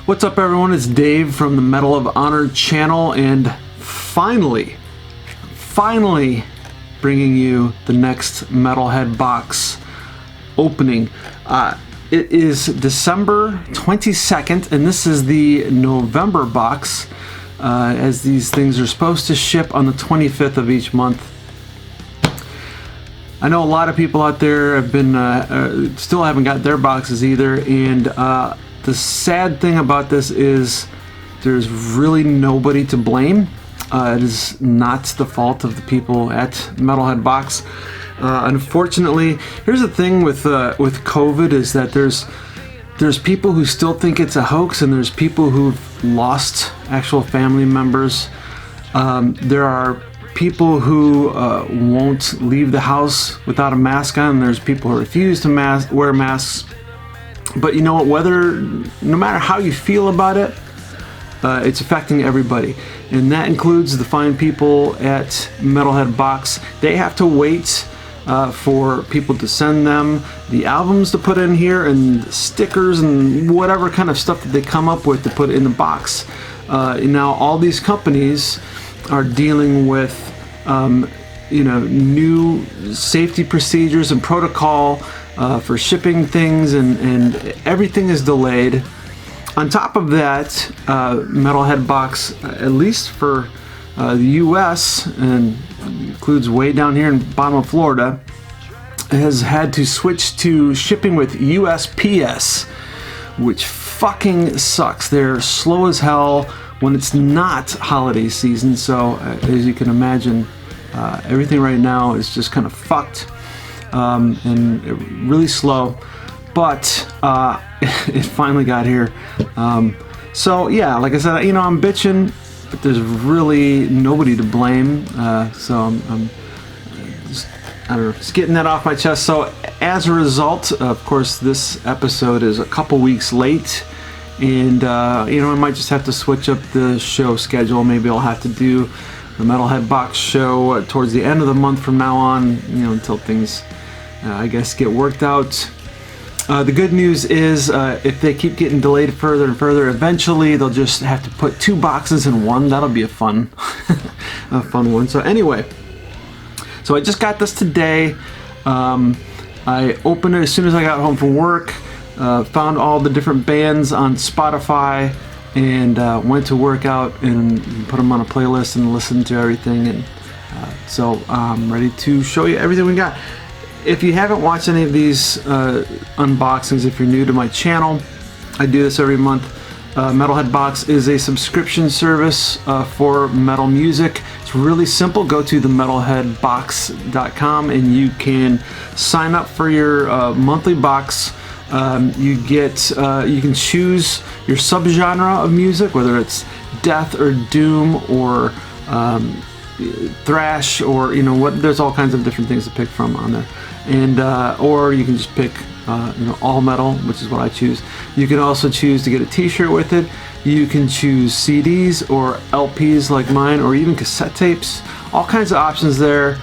What's up, everyone? It's Dave from the Medal of Honor channel, and finally bringing you the next Metalhead Box opening. It is December 22nd, and this is the November box, as these things are supposed to ship on the 25th of each month. I know a lot of people out there have been still haven't got their boxes either, and the sad thing about this is there's really nobody to blame. It is not the fault of the people at Metalhead Box. Unfortunately, here's the thing with COVID is that there's people who still think it's a hoax, and there's people who've lost actual family members. There are people who won't leave the house without a mask on, and there's people who refuse to wear masks. But you know what, no matter how you feel about it, it's affecting everybody. And that includes the fine people at Metalhead Box. They have to wait for people to send them the albums to put in here, and stickers and whatever kind of stuff that they come up with to put in the box. Now all these companies are dealing with new safety procedures and protocol for shipping things, and everything is delayed. On top of that, Metalhead Box, at least for the US, and includes way down here in the bottom of Florida, has had to switch to shipping with USPS, which fucking sucks. They're slow as hell when it's not holiday season, so as you can imagine, everything right now is just kind of fucked. And really slow, but it finally got here. So yeah, like I said, I'm bitching, but there's really nobody to blame. So I'm just, I don't know, just getting that off my chest. So as a result, of course, this episode is a couple weeks late, and I might just have to switch up the show schedule. Maybe I'll have to do the Metalhead Box show towards the end of the month from now on, until things I guess get worked out. The good news is if they keep getting delayed further and further, eventually they'll just have to put two boxes in one. That'll be a fun one. So anyway, so I just got this today. I opened it as soon as I got home from work, found all the different bands on Spotify, and went to work out and put them on a playlist and listened to everything. And so I'm ready to show you everything we got. If you haven't watched any of these unboxings, if you're new to my channel, I do this every month. Metalhead Box is a subscription service for metal music. It's really simple. Go to themetalheadbox.com and you can sign up for your monthly box. You can choose your subgenre of music, whether it's death or doom or thrash, or there's all kinds of different things to pick from on there. And or you can just pick all metal, which is what I choose. You can also choose to get a t-shirt with it. You can choose CDs or LPs like mine, or even cassette tapes. All kinds of options there.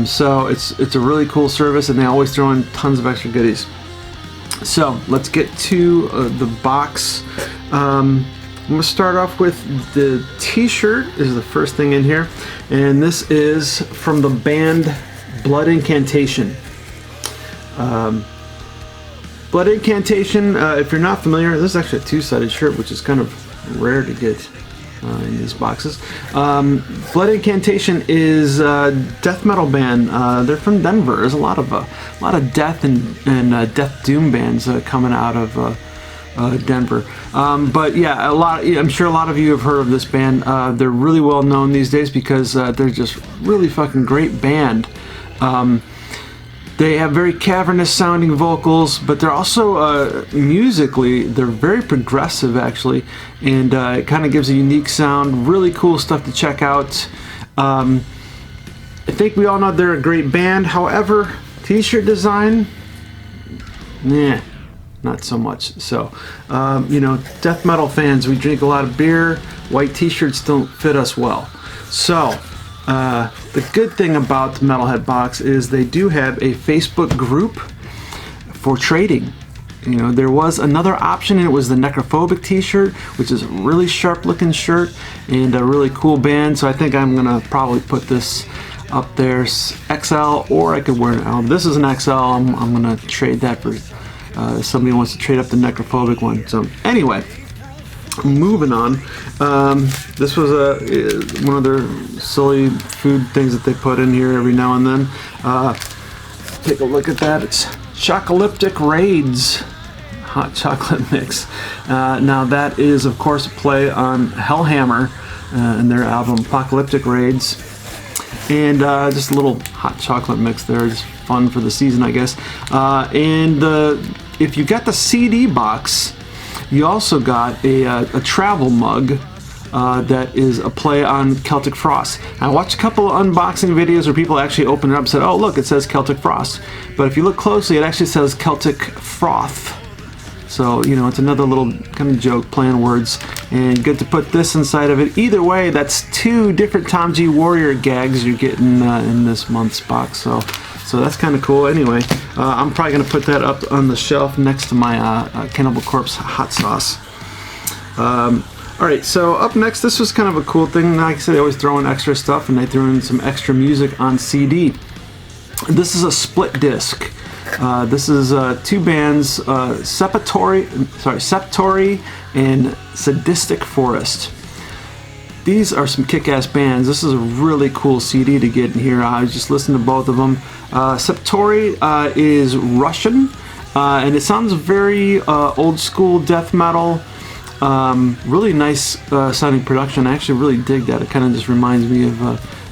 So it's a really cool service, and they always throw in tons of extra goodies. So let's get to the box. I'm gonna start off with the t-shirt. Is the first thing in here, and this is from the band Blood Incantation. Blood Incantation, if you're not familiar, this is actually a two-sided shirt, which is kind of rare to get in these boxes. Blood Incantation is a death metal band. They're from Denver. There's a lot of death and death doom bands coming out of Denver. But yeah, I'm sure a lot of you have heard of this band. They're really well known these days because they're just really fucking great band. They have very cavernous sounding vocals, but they're also musically, they're very progressive actually, and it kind of gives a unique sound. Really cool stuff to check out. I think we all know they're a great band. However, t-shirt design, not so much. So, death metal fans, we drink a lot of beer. White t-shirts don't fit us well. So, the good thing about the Metalhead Box is they do have a Facebook group for trading. You know, there was another option, and it was the Necrophobic t-shirt, which is a really sharp looking shirt and a really cool band. So I think I'm gonna probably put this up there, XL, or I could wear an L. This is an XL. I'm gonna trade that for somebody wants to trade up the Necrophobic one. So anyway, moving on. This was one of their silly food things that they put in here every now and then. Take a look at that. It's Chocolyptic Raids hot chocolate mix. Now that is of course a play on Hellhammer and their album Apocalyptic Raids, and just a little hot chocolate mix there, just fun for the season, I guess. And if you got the CD box, you also got a travel mug that is a play on Celtic Frost. I watched a couple of unboxing videos where people actually opened it up and said, oh look, it says Celtic Frost. But if you look closely, it actually says Celtic Froth. So, you know, it's another little kind of joke, playing words, and good to put this inside of it. Either way, that's 2 different Tom G. Warrior gags you're getting in this month's box. So that's kind of cool. Anyway, I'm probably going to put that up on the shelf next to my Cannibal Corpse hot sauce. Alright, so up next, this was kind of a cool thing. Like I said, they always throw in extra stuff, and they threw in some extra music on CD. This is a split disc. This is 2 bands, Septori and Sadistic Forest. These are some kick-ass bands. This is a really cool CD to get in here. I was just listening to both of them. Septori is Russian, and it sounds very old school death metal. Really nice sounding production. I actually really dig that. It kind of just reminds me of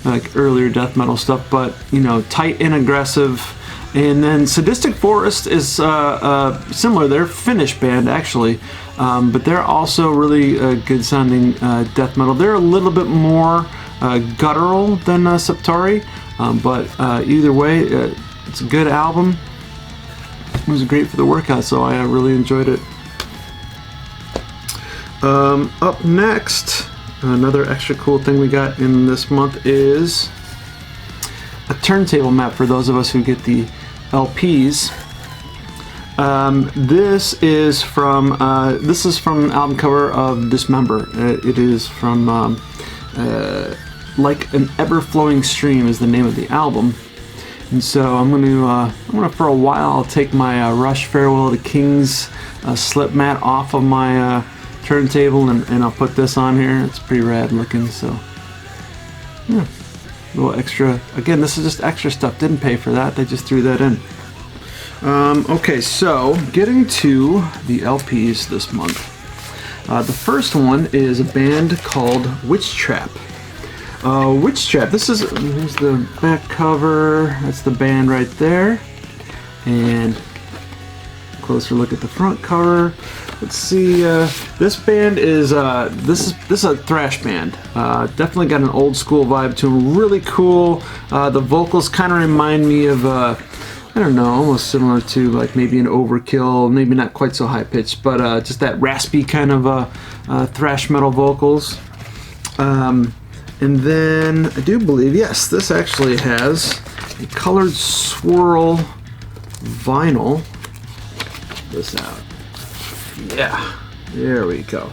like earlier death metal stuff, but you know, tight and aggressive. And then Sadistic Forest is similar. They're a Finnish band actually, but they're also really good sounding death metal. They're a little bit more guttural than Septori, but either way, it's a good album. It was great for the workout, so I really enjoyed it. Up next, another extra cool thing we got in this month is a turntable map for those of us who get the LPs. This is from an album cover of Dismember. It is from Like an Ever-Flowing Stream is the name of the album. And so I'm gonna for a while I'll take my Rush Farewell to Kings slip mat off of my turntable, and I'll put this on here. It's pretty rad looking, so yeah. A little extra. Again, this is just extra stuff. Didn't pay for that. They just threw that in. Okay, so getting to the LPs this month. The first one is a band called Witch Trap. Witch Trap. Here's the back cover. That's the band right there. And closer look at the front cover. Let's see. This band is this is a thrash band. Definitely got an old school vibe to them. Really cool. The vocals kind of remind me of I don't know, almost similar to like maybe an Overkill. Maybe not quite so high pitched, but just that raspy kind of thrash metal vocals. And then I do believe, yes, this actually has a colored swirl vinyl. Check this out. Yeah, there we go.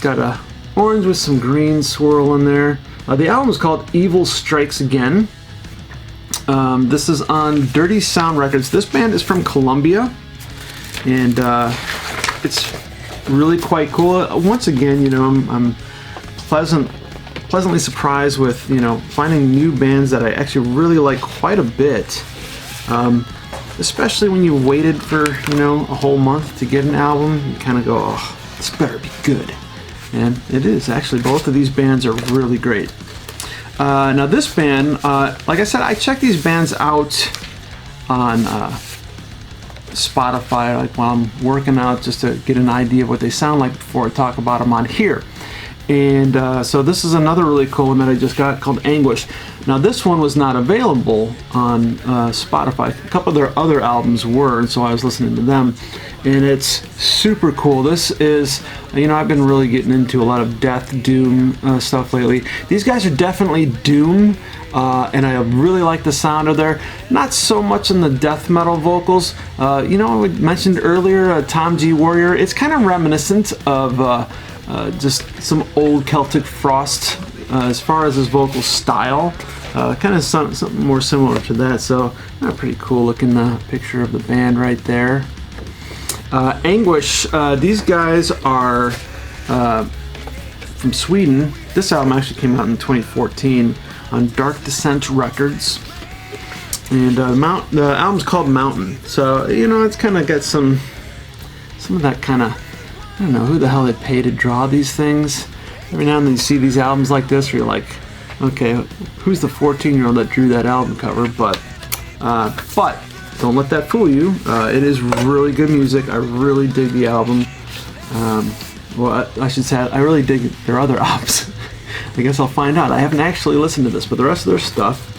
Got a orange with some green swirl in there. The album is called Evil Strikes Again. This is on Dirty Sound Records. This band is from Colombia, and it's really quite cool. Once again, you know, I'm pleasantly surprised with, you know, finding new bands that I actually really like quite a bit. Especially when you waited for, you know, a whole month to get an album, you kind of go, oh, this better be good. And it is. Actually, both of these bands are really great. Now this band, like I said, I check these bands out on Spotify, like while I'm working out, just to get an idea of what they sound like before I talk about them on here. And so this is another really cool one that I just got called Anguish. Now this one was not available on Spotify. A couple of their other albums were, and so I was listening to them. And it's super cool. This is, you know, I've been really getting into a lot of death, doom stuff lately. These guys are definitely doom, and I really like the sound of their, not so much in the death metal vocals. You know, we mentioned earlier Tom G. Warrior. It's kind of reminiscent of just some old Celtic Frost as far as his vocal style. Kind of something more similar to that. So, pretty cool looking picture of the band right there. Anguish, these guys are from Sweden. This album actually came out in 2014 on Dark Descent Records. And the album's called Mountain. So, you know, it's kind of got some of that kind of, I don't know who the hell they pay to draw these things. Every now and then you see these albums like this where you're like, okay, who's the 14-year-old that drew that album cover? But don't let that fool you. It is really good music. I really dig the album. Well, I should say I really dig their other albums. I guess I'll find out. I haven't actually listened to this, but the rest of their stuff,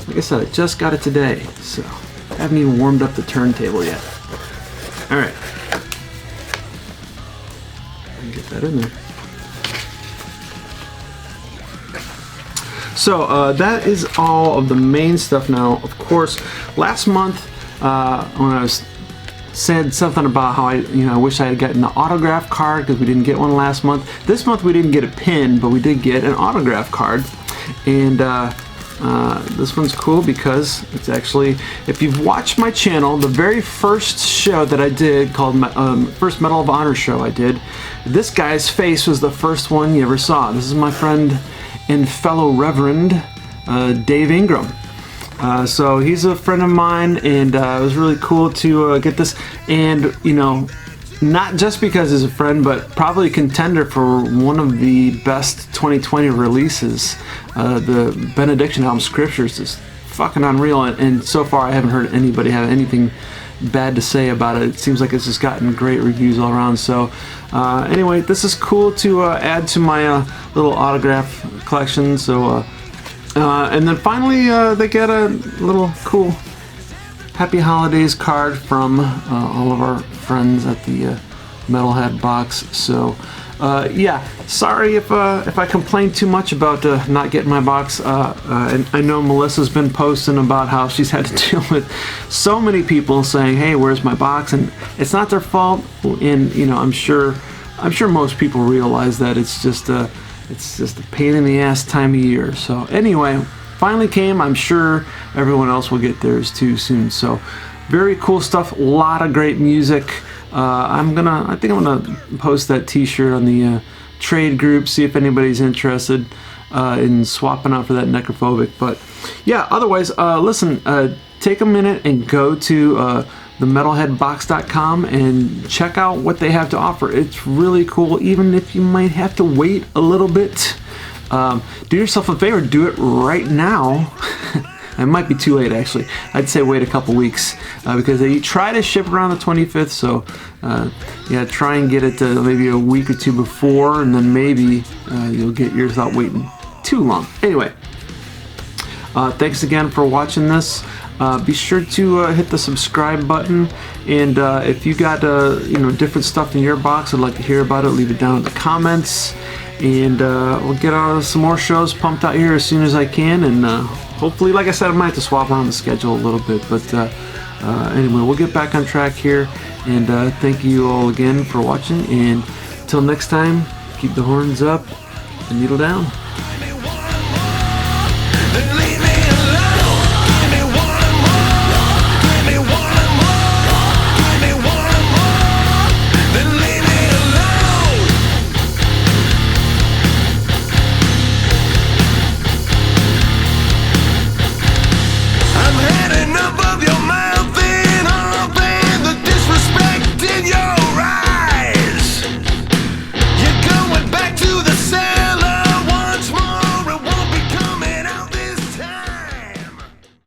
like I said, I just got it today, so I haven't even warmed up the turntable yet. All right. Get that in there. So that is all of the main stuff now. Of course, last month when I said something about how I wish I had gotten the autograph card because we didn't get one last month. This month we didn't get a pin, but we did get an autograph card, and this one's cool because it's actually, if you've watched my channel, the very first show that I did called first Medal of Honor show I did, this guy's face was the first one you ever saw. This is my friend and fellow Reverend Dave Ingram. So he's a friend of mine, and it was really cool to get this. And you know, not just because he's a friend, but probably a contender for one of the best 2020 releases. The Benediction album, Scriptures, is fucking unreal, and so far I haven't heard anybody have anything bad to say about it. It seems like it's just gotten great reviews all around. So anyway, this is cool to add to my little autograph collection. So and then finally they get a little cool Happy Holidays card from all of our friends at the Metalhead Box. So yeah, sorry if I complained too much about not getting my box. And I know Melissa's been posting about how she's had to deal with so many people saying, "Hey, where's my box?" And it's not their fault. And you know, I'm sure most people realize that it's just a pain in the ass time of year. So anyway, finally came. I'm sure everyone else will get theirs too soon. So very cool stuff. A lot of great music. I think I'm gonna post that T-shirt on the trade group. See if anybody's interested in swapping out for that Necrophobic. But yeah, otherwise, listen. Take a minute and go to themetalheadbox.com and check out what they have to offer. It's really cool, even if you might have to wait a little bit. Do yourself a favor, do it right now. It might be too late, actually. I'd say wait a couple weeks because they try to ship around the 25th. So yeah, try and get it maybe a week or two before, and then maybe you'll get yours without waiting too long. Anyway, thanks again for watching this. Be sure to hit the subscribe button, and if you got different stuff in your box, I'd like to hear about it. Leave it down in the comments, and we'll get some more shows pumped out here as soon as I can, and hopefully, like I said, I might have to swap around the schedule a little bit, but anyway, we'll get back on track here, and thank you all again for watching, and until next time, keep the horns up and needle down.